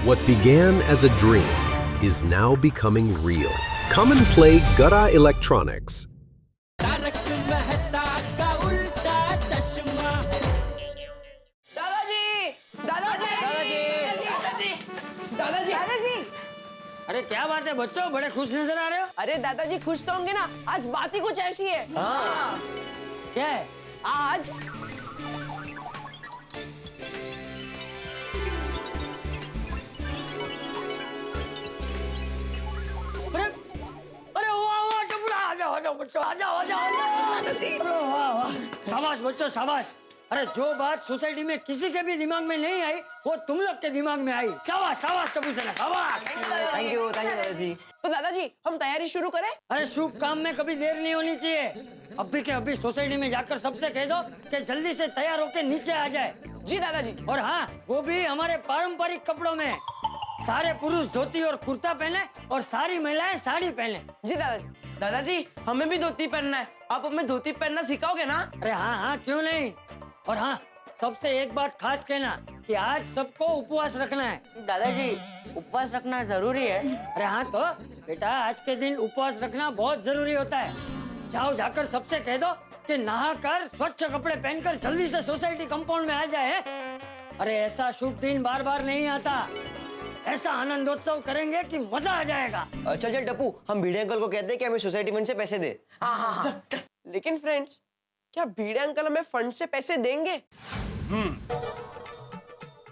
What began as a dream is now becoming real. Come and play Gada Electronics. अरे क्या बात है बच्चों, बड़े खुश नजर आ रहे हो। अरे दादाजी खुश तो होंगे ना, आज बात ही कुछ ऐसी है। हाँ। क्या है? आज अरे अरे वाह वाह टपुरा, आ जाओ बच्चों, आ जाओ। अरे वाह वाह, शाबाश बच्चों शाबाश। अरे जो बात सोसाइटी में किसी के भी दिमाग में नहीं आई वो तुम लोग के दिमाग में आई। शाबाश शाबाश टपू सेना, शाबाश। थैंक यू दादाजी। तो दादाजी हम तैयारी शुरू करें? अरे शुभ काम में कभी देर नहीं होनी चाहिए। अभी के अभी सोसाइटी में जाकर सबसे कह दो कि जल्दी से तैयार होकर नीचे आ जाए। जी दादाजी। और हाँ, वो भी हमारे पारंपरिक कपड़ों में। सारे पुरुष धोती और कुर्ता पहने और सारी महिलाएं साड़ी पहने। जी दादाजी। दादाजी हमें भी धोती पहनना है, आप हमें धोती पहनना सिखाओगे ना? अरे हाँ क्यों नहीं। और हाँ, सबसे एक बात खास कहना कि आज सबको उपवास रखना है। दादाजी उपवास रखना जरूरी है? अरे हाँ तो बेटा, आज के दिन उपवास रखना बहुत जरूरी होता है। जाओ जाकर सबसे कह दो कि नहाकर स्वच्छ कपड़े पहनकर जल्दी से सोसाइटी कंपाउंड में आ जाए। अरे ऐसा शुभ दिन बार बार नहीं आता। ऐसा आनंदोत्सव करेंगे कि मजा आ जाएगा। चल टप्पू, हम भिड़े अंकल को कहते हैं कि हमें सोसाइटी फंड से पैसे दे। लेकिन फ्रेंड्स, क्या भिड़े अंकल हमें फंड से पैसे देंगे?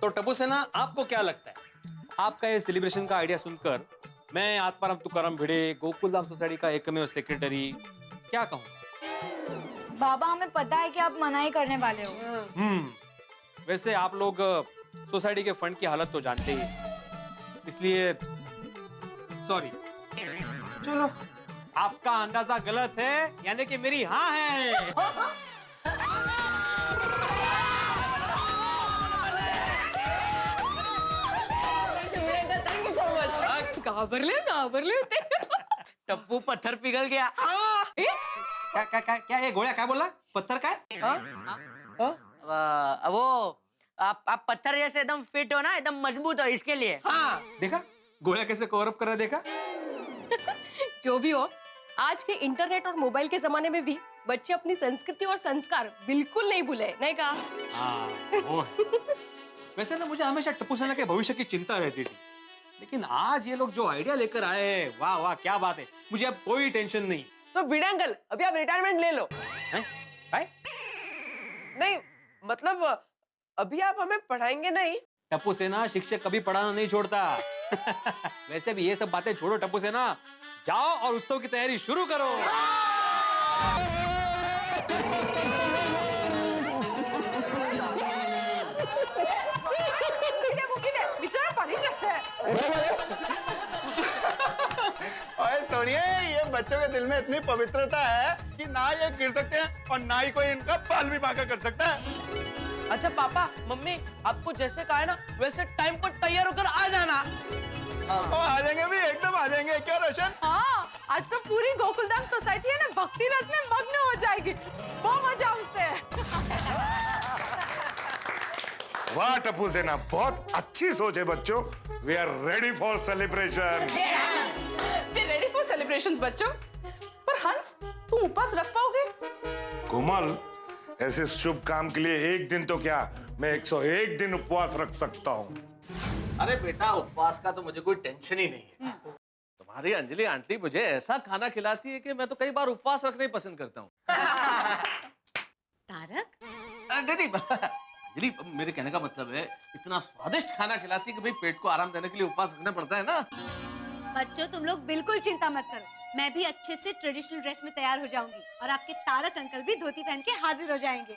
तो टप्पू सेना, आपको क्या लगता है? आपका ये सेलिब्रेशन का आइडिया सुनकर मैं आत्माराम तुकाराम भिड़े, गोकुलधाम सोसाइटी का एकमेव सेक्रेटरी क्या कहूँ? बाबा हमें पता है कि आप मना ही करने वाले हो। वैसे आप लोग सोसाइटी के फंड की हालत तो जानते ही, इसलिए सॉरी। चलो, आपका अंदाजा गलत है, यानी कि मेरी हाँ है। घाबरले होते। टप्पू पत्थर पिघल गया। क्या ये घोड़ा क्या बोला? पत्थर का है? वो आप पत्थर जैसे एकदम फिट हो ना, एकदम मजबूत हो, इसके लिए। हाँ। देखा घोड़ा कैसे कवर अप कर रहा है, देखा? जो भी हो, आज के इंटरनेट और मोबाइल के जमाने में भी बच्चे अपनी संस्कृति और संस्कार बिल्कुल नहीं भूले, नहीं कहा? हाँ, वो है। वैसे ना मुझे हमेशा टप्पू सेना के भविष्य की चिंता रहती थी, लेकिन आज ये लोग जो आइडिया लेकर आए हैं, वाह वाह क्या बात है। मुझे अब कोई टेंशन नहीं। तो भिड़े अंकल अभी आप रिटायरमेंट ले लो। हैं? काय? नहीं मतलब अभी आप हमें पढ़ाएंगे नहीं? टप्पू सेना शिक्षक कभी पढ़ाना नहीं छोड़ता। वैसे भी ये सब बातें छोड़ो टप्पू सेना, जाओ और उत्सव की तैयारी शुरू करो। ओए सोनिए, ये बच्चों के दिल में इतनी पवित्रता है कि ना ये गिर सकते हैं और ना ही कोई इनका बाल भी बांका कर सकता है। अच्छा पापा मम्मी, आपको जैसे कहा है ना वैसे टाइम पर तैयार होकर आ जाना। आ जाएंगे भी, एकदम आ जाएंगे। क्या रोशन? हाँ, आज तो पूरी गोकुलधाम सोसाइटी है ना भक्ति रस में मग्न हो जाएगी। बहुत मजा उससे। वाह टप्पू सेना, बहुत अच्छी सोच है बच्चों। We are ready for celebration. Ready for celebrations बच्चों। पर हंस, तुम उपवास रख पाओगे? कोमल, ऐसे शुभ काम के लिए एक दिन तो क्या, मैं 101 दिन उपवास रख सकता हूँ। अरे बेटा, उपवास का तो मुझे कोई टेंशन ही नहीं है। तुम्हारी अंजलि आंटी मुझे ऐसा खाना खिलाती है कि मैं तो कई बार उपवास रखना ही पसंद करता हूँ। तारक? नहीं अंजलि, मेरे कहने का मतलब है इतना स्वादिष्ट खाना खिलाती है कि भाई पेट को आराम देने के लिए उपवास रखना पड़ता है ना। बच्चों तुम लोग बिल्कुल चिंता मत करो, मैं भी अच्छे से ट्रेडिशनल ड्रेस में तैयार हो जाऊंगी और आपके तारक अंकल भी धोती पहन के हाजिर हो जाएंगे।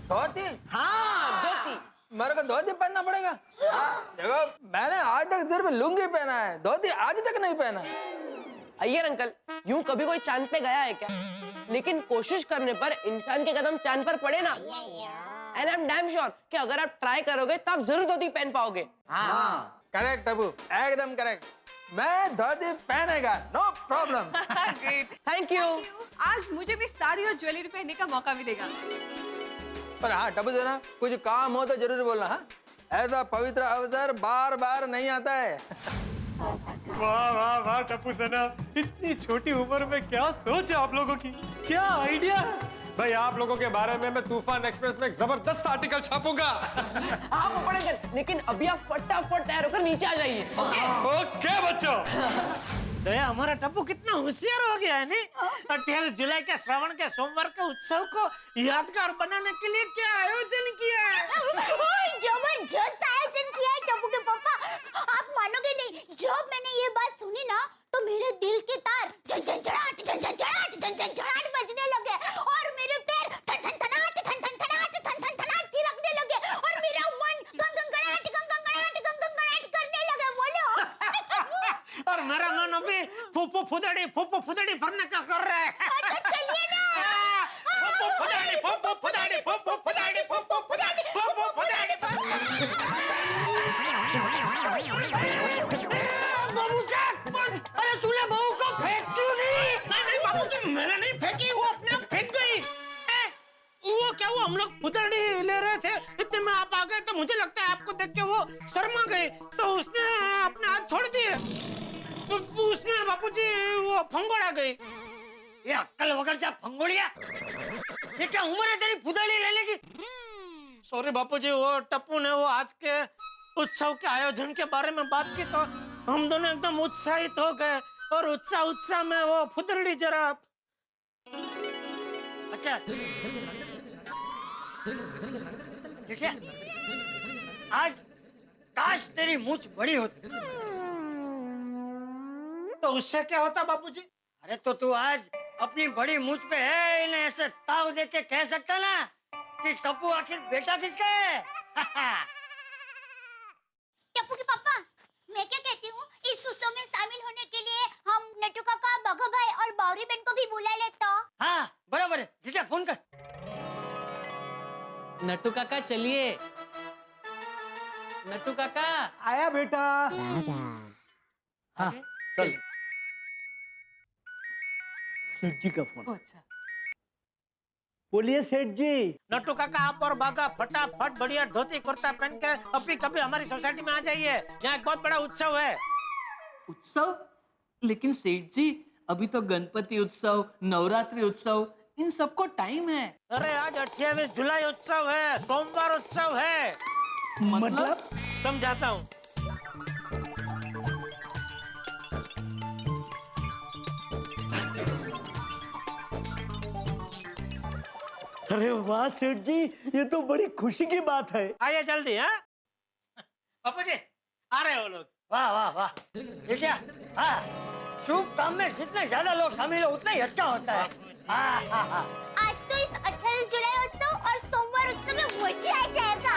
धोती? हाँ धोती। मेरे को धोती पहनना पड़ेगा? देखो, मैंने आज तक सिर्फ लुंगी पहना है, धोती आज तक नहीं पहना। अय्यर अंकल, यूं कभी कोई चांद पे गया है क्या? लेकिन कोशिश करने पर इंसान के कदम चांद पर पड़े ना। And I am damn sure कि अगर आप ट्राई करोगे तो आप जरूर धोती पहन पाओगे। हाँ, करेक्ट अबू, एकदम करेक्ट। मैं धोती पहनेगा, no problem. Great, thank you. आज मुझे भी साड़ी और ज्वेलरी पहनने का मौका मिलेगा। पर हाँ टप्पू सेना, कुछ काम हो तो जरूर बोलना। हाँ ऐसा पवित्र अवसर बार बार नहीं आता है। वाह वाह वाह टप्पू सेना, इतनी छोटी उम्र में क्या सोच है आप लोगों की, क्या आइडिया है भाई। आप लोगों के बारे में मैं तूफान एक्सप्रेस में एक जबरदस्त आर्टिकल छापूंगा। आप पढ़ेंगे, लेकिन अभी आप फटाफट तैयार होकर नीचे आ जाइए। ओके बच्चों। तो ये हमारा टप्पू कितना होशियार हो गया है नहीं। 28 जुलाई के श्रावण के सोमवार के उत्सव को यादगार बनाने के लिए क्या आयोजन किया है। जबरदस्त आयोजन किया है टप्पू के पापा। आप मानोगे नहीं, जब मैंने ये बात सुनी ना तो मेरे दिल के तार झनझनाहट बजने लगे और मेरे पैर थनथनाहट थिरकने लगे और मेरा मन गंगंगनाहट करने लगे। बोलो। और मेरा मन अभी फुफ्फू फुदड़ी भरने का कर रहा है। तो चलिए ना। अरे तूने बहू को फेंक क्यों नहीं? नहीं बाबूजी, मैंने नहीं फेंकी, वो अपने आप फेंक गई। वो क्या हुआ, हम लोग फुदड़ी ले रहे थे, इतने में आप आ गए तो मुझे लगता है आपको देख के वो शर्मा गई, तो उसने अपने हाथ छोड़ दिए। तो उसमें बापूजी वो फंगोड़ा गई। ये अक्कल वगैरह जा फंगोड़िया, ये क्या उम्र है तेरी फुदड़ी लेने की? सॉरी बापूजी, वो टप्पू ने वो आज के उत्सव के आयोजन के बारे में बात की तो हम दोनों एकदम उत्साहित हो गए और उत्साह में वो फुदड़ी जरा। अच्छा जेठिया, आज काश तेरी मूंछ बड़ी होती। तो उससे क्या होता बापूजी? अरे तो तू आज अपनी बड़ी मूंछ पे है, इन्हें ऐसे ताव दे के कह सकता ना कि टप्पू आखिर बेटा किसका है। टप्पू के पापा, मैं क्या कहती हूँ, इस उत्सव में शामिल होने के लिए हम नट्टू काका, बघा भाई और बावरी बहन को भी बुला ले तो। हाँ बराबर है, जेठिया फोन कर। नट्टू काका चलिए। नट्टू काका आया बेटा। हाँ चल। सेठ जी का फोन। अच्छा। बोलिए सेठ जी। नट्टू काका, आप और बागा फटाफट बढ़िया धोती कुर्ता पहन के अभी कभी हमारी सोसाइटी में आ जाइए, यहाँ एक बहुत बड़ा उत्सव है। उत्सव? लेकिन सेठ जी, अभी तो गणपति उत्सव, नवरात्रि उत्सव, इन सबको टाइम है। अरे आज 28 जुलाई उत्सव है, सोमवार उत्सव है। मतलब? समझाता हूँ। अरे वाह सेठ जी, ये तो बड़ी खुशी की बात है। आइए जल्दी। हाँ बापू जी, आ रहे हो लोग। वाह वाह वाह जेठिया, हाँ शुभ काम में जितने ज्यादा लोग शामिल हो उतना ही अच्छा होता है। हाँ हाँ हाँ। आज तो इस 28 जुलाई उत्सव और सोमवार उत्सव में मजा आ जाएगा।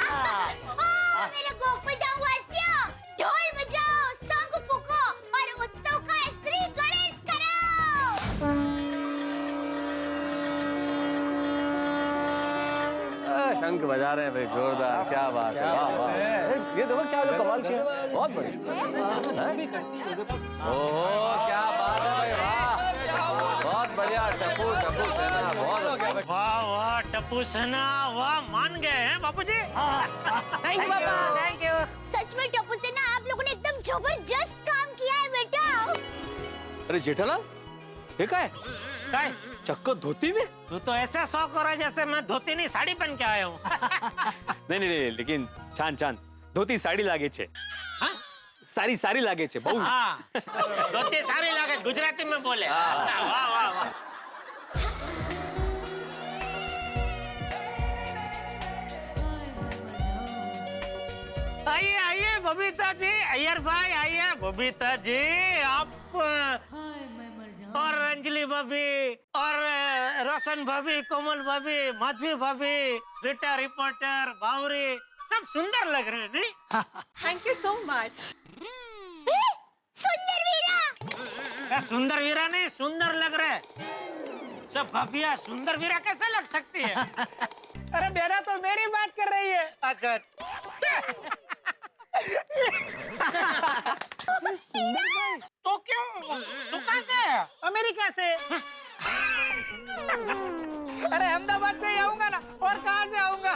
ओ मेरे गोकुल धाम वासियों, ढोल बजाओ, शंख फूको और उत्सव का श्री गणेश करो। शंख बजा रहे हैं भाई, जोरदार, क्या बात है, वाह वाह। ये देखो क्या कमाल किया, बहुत बढ़िया। ओह क्या बात है भाई, वाह बहुत बढ़िया। टप्पू सेना बहुत अच्छा। वाह वाह टप्पू सेना, वाह मान गए हैं बापू जी। थैंक यू पापा। Thank you. सच में टप्पू सेना, आप लोगों ने एकदम जबरदस्त काम किया है बेटा। अरे जेठालाल, ये क्या है? क्या है? चक्को धोती में? तू तो ऐसा शौक हो रहा है जैसे मैं धोती नहीं साड़ी पहन के आया हूँ। नहीं, लेकिन छान धोती साड़ी लागे छे। सारी लागे छे बहु। हाँ, धोती साड़ी लागे, गुजराती में बोले। वाह वाह वाह। आइए बबीता जी, अय्यर भाई आइए। बबीता जी, आप और अंजलि भाभी और रोशन भाभी, कोमल भाभी, माधवी भाभी, रीटा रिपोर्टर, बावरी, सब सुंदर लग रहे हैं नहीं? Thank you so much. सुंदर वीरा। सुंदर वीरा नहीं, सुंदर लग रहे हैं सब। भाभिया सुंदर वीरा कैसे लग सकती है? अरे मेरा तो मेरी बात कर रही है। अच्छा तो क्यों, तू कहाँ से है? अमेरिका से। अरे अहमदाबाद से ही आऊंगा ना, और कहाँ से आऊंगा।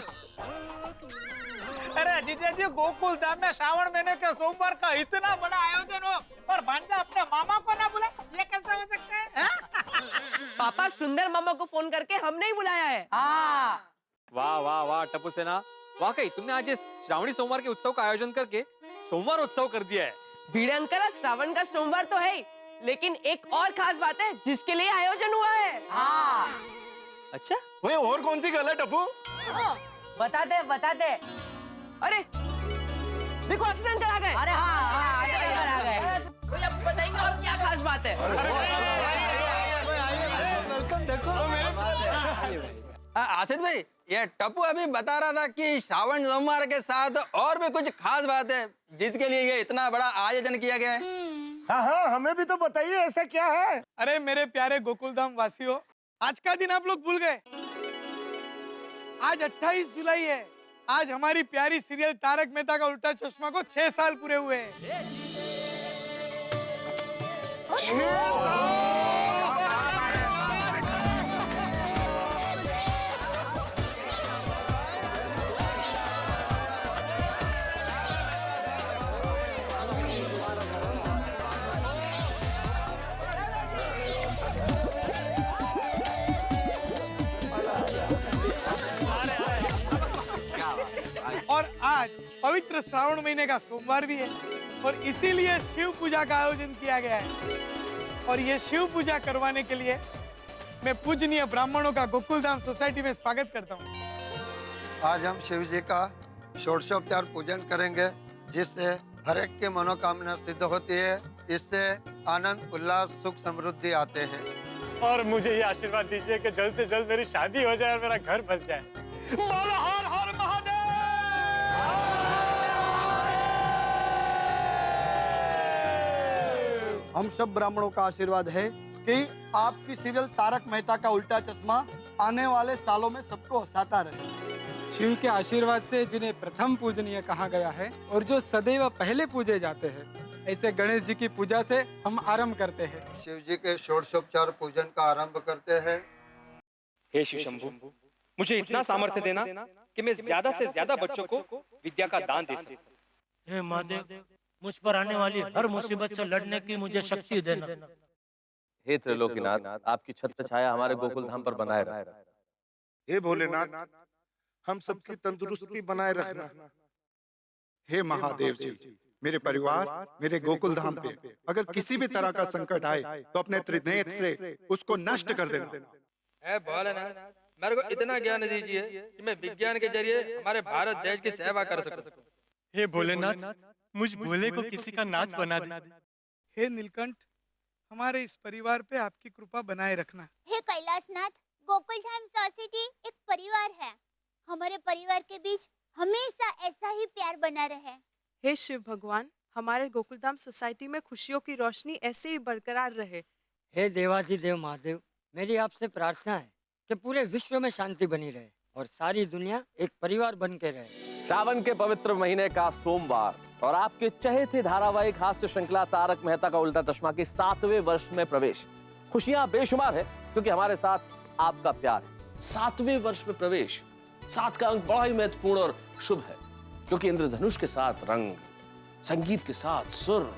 अरे जीजा जी गोकुल धाम में श्रावण महीने के सोमवार का इतना बड़ा आयोजन हो और भांजा अपने मामा को ना बुला, ये कैसे हो सकता है? पापा सुंदर मामा को फोन करके हमने ही बुलाया है। वाह वाह वाह टप्पू सेना, वाकई तुमने आज इस श्रावणी सोमवार के उत्सव का आयोजन करके सोमवार उत्सव कर दिया है। भिड़े अंकल, आज श्रावण का सोमवार तो है ही, लेकिन एक और खास बात है जिसके लिए आयोजन हुआ है। अच्छा, वही और कौन सी गल है टप्पू? बता दे। अरे देखो असली अंकल आ गए। अरे हाँ अंकल आ गए। मुझे बताइए और क्या खास बात है? आसिफ भाई, ये टप्पू अभी बता रहा था कि श्रावण सोमवार के साथ और भी कुछ खास बात है जिसके लिए ये इतना बड़ा आयोजन किया गया है। हाँ, हमें भी तो बताइए ऐसा क्या है? अरे मेरे प्यारे गोकुलधाम वासियों, आज का दिन आप लोग भूल गए। आज 28 जुलाई है। आज हमारी प्यारी सीरियल तारक मेहता का उल्टा चश्मा को 6 साल पूरे हुए हैं। और आज पवित्र श्रावण महीने का सोमवार भी है और इसीलिए शिव पूजा का आयोजन किया गया है। और ये शिव पूजा करवाने के लिए मैं पूजनीय ब्राह्मणों का गोकुलधाम सोसाइटी में स्वागत करता हूँ। आज हम शिव जी का षोडशोपचार पूजन करेंगे, जिससे हर एक की मनोकामना सिद्ध होती है। इससे आनंद, उल्लास, सुख, समृद्धि आते हैं। और मुझे ये आशीर्वाद दीजिए कि जल्द से जल्द मेरी शादी हो जाए और मेरा घर बस जाए। बोलो हर हर महादेव। हम सब ब्राह्मणों का आशीर्वाद है कि आपकी सीरियल तारक मेहता का उल्टा चश्मा आने वाले सालों में सबको हंसाता रहे। शिव के आशीर्वाद से जिन्हें प्रथम पूजनीय कहा गया है और जो सदैव पहले पूजे जाते हैं, ऐसे गणेश जी की पूजा से हम आरंभ करते हैं। शिव जी के षोडशोपचार पूजन का आरंभ करते हैं। हे शिव शंभु, मुझे इतना सामर्थ्य देना कि मैं ज्यादा से ज्यादा बच्चों को विद्या का दान दे सकूं। हे महादेव, मुझ पर आने वाली हर मुसीबत से लड़ने की मुझे शक्ति देना। हे त्रिलोकीनाथ, आपकी छत्र छाया हमारे गोकुल धाम पर बनाए रहे। हे भोलेनाथ, हम सबकी तंदुरुस्ती बनाए रखना। हे महादेव जी, मेरे परिवार, मेरे गोकुल धाम पे अगर किसी भी तरह का संकट आए तो अपने त्रिनेत्र से उसको नष्ट कर देना। हे भोलेनाथ, मेरे को इतना ज्ञान दीजिए कि मैं विज्ञान के जरिए हमारे भारत देश की सेवा कर सकूं। हे भोलेनाथ, मुझ भोले को किसी का नाच बना दे। हे नीलकंठ, हमारे इस परिवार पे आपकी कृपा बनाए रखना। हे कैलाशनाथ, गोकुलधाम सोसाइटी एक परिवार है। हमारे परिवार के बीच हमेशा ऐसा ही प्यार बना रहे। हे शिव भगवान, हमारे गोकुलधाम सोसाइटी में खुशियों की रोशनी ऐसे ही बरकरार रहे। हे देवाधिदेव महादेव, मेरी आपसे प्रार्थना है कि पूरे विश्व में शांति बनी रहे और सारी दुनिया एक परिवार बन के रहे। श्रावण के पवित्र महीने का सोमवार और आपके चहेते धारावाहिक हास्य श्रृंखला तारक मेहता का उल्टा चश्मा के 7वें वर्ष में प्रवेश। खुशियां बेशुमार है क्योंकि हमारे साथ आपका प्यार है। 7वें वर्ष में प्रवेश, 7 का अंक बड़ा ही महत्वपूर्ण और शुभ है क्योंकि इंद्रधनुष के साथ रंग, संगीत के साथ सुर,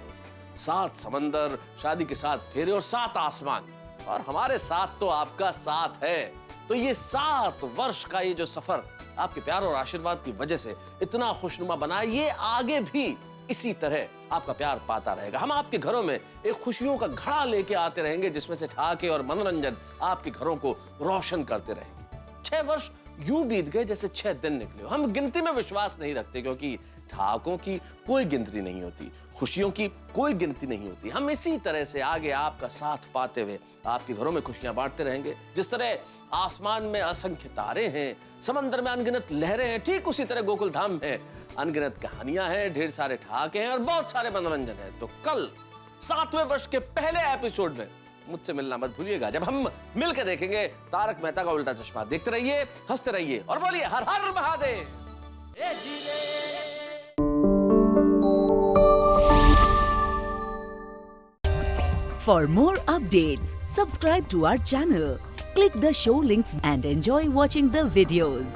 7 समंदर, शादी के साथ फेरे और 7 आसमान, और हमारे साथ तो आपका साथ है। तो ये 7 वर्ष का ये जो सफर आपके प्यार और आशीर्वाद की वजह से इतना खुशनुमा बना, ये आगे भी इसी तरह आपका प्यार पाता रहेगा। हम आपके घरों में एक खुशियों का घड़ा लेके आते रहेंगे जिसमें से ठहाके और मनोरंजन आपके घरों को रोशन करते रहेंगे। 6 वर्ष यूं बीत गए जैसे 6 दिन निकले। हम गिनती में विश्वास नहीं रखते क्योंकि ठहाकों की कोई गिनती नहीं होती, खुशियों की कोई गिनती नहीं होती। हम इसी तरह से आगे आपका साथ पाते हुए आपके घरों में खुशियां बांटते रहेंगे। जिस तरह आसमान में असंख्य तारे हैं, समंदर में अनगिनत लहरें हैं, ठीक उसी तरह गोकुल धाम में अनगिनत कहानियां हैं, ढेर सारे ठहाके हैं और बहुत सारे मनोरंजन है। तो कल 7वें वर्ष के पहले एपिसोड में मुझसे मिलना मत भूलिएगा, जब हम मिलकर देखेंगे तारक मेहता का उल्टा चश्मा। देखते रहिए, हंसते रहिए और बोलिए हर हर Mahadev. For more updates, subscribe to our channel, click the show links and enjoy watching the videos.